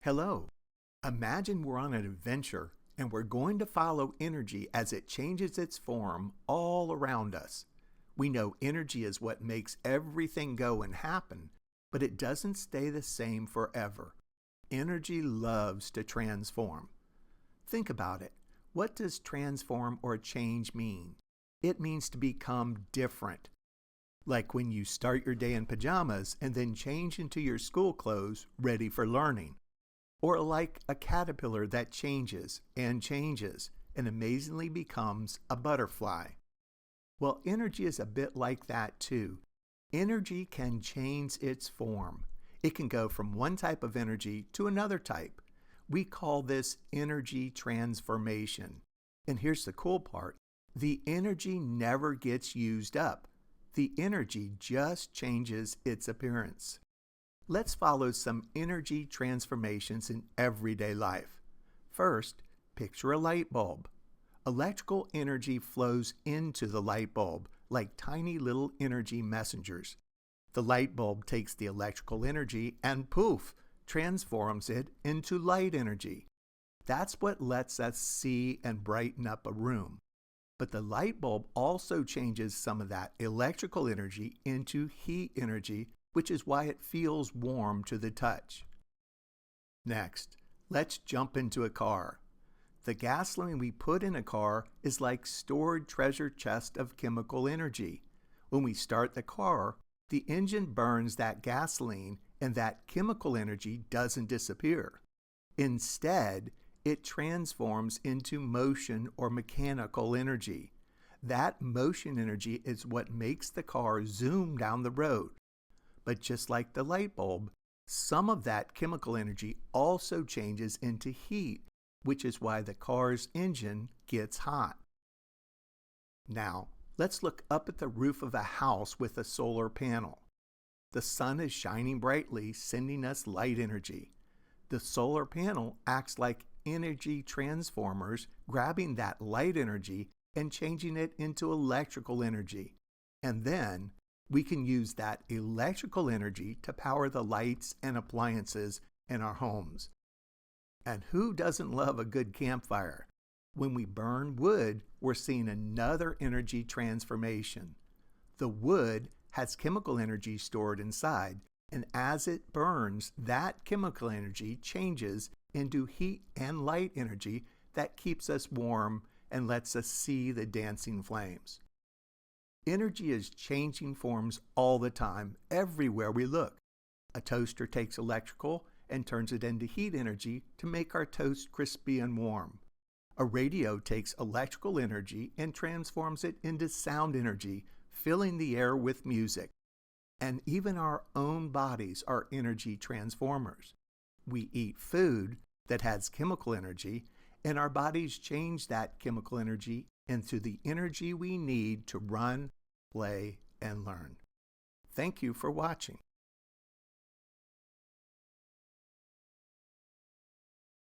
Hello. Imagine we're on an adventure and we're going to follow energy as it changes its form all around us. We know energy is what makes everything go and happen, but it doesn't stay the same forever. Energy loves to transform. Think about it. What does transform or change mean? It means to become different. Like when you start your day in pajamas and then change into your school clothes ready for learning. Or like a caterpillar that changes and amazingly becomes a butterfly. Well, energy is a bit like that too. Energy can change its form. It can go from one type of energy to another type. We call this energy transformation. And here's the cool part. The energy never gets used up. The energy just changes its appearance. Let's follow some energy transformations in everyday life. First, picture a light bulb. Electrical energy flows into the light bulb like tiny little energy messengers. The light bulb takes the electrical energy and poof, transforms it into light energy. That's what lets us see and brighten up a room. But the light bulb also changes some of that electrical energy into heat energy, which is why it feels warm to the touch. Next, let's jump into a car. The gasoline we put in a car is like stored treasure chest of chemical energy. When we start the car, the engine burns that gasoline and that chemical energy doesn't disappear. Instead, it transforms into motion or mechanical energy. That motion energy is what makes the car zoom down the road. But just like the light bulb, some of that chemical energy also changes into heat, which is why the car's engine gets hot. Now, let's look up at the roof of a house with a solar panel. The sun is shining brightly, sending us light energy. The solar panel acts like energy transformers, grabbing that light energy and changing it into electrical energy. And then we can use that electrical energy to power the lights and appliances in our homes. And who doesn't love a good campfire? When we burn wood, we're seeing another energy transformation. The wood has chemical energy stored inside, and as it burns, that chemical energy changes into heat and light energy that keeps us warm and lets us see the dancing flames. Energy is changing forms all the time, everywhere we look. A toaster takes electrical and turns it into heat energy to make our toast crispy and warm. A radio takes electrical energy and transforms it into sound energy, filling the air with music. And even our own bodies are energy transformers. We eat food that has chemical energy, and our bodies change that chemical energy into the energy we need to run, play, and learn. Thank you for watching.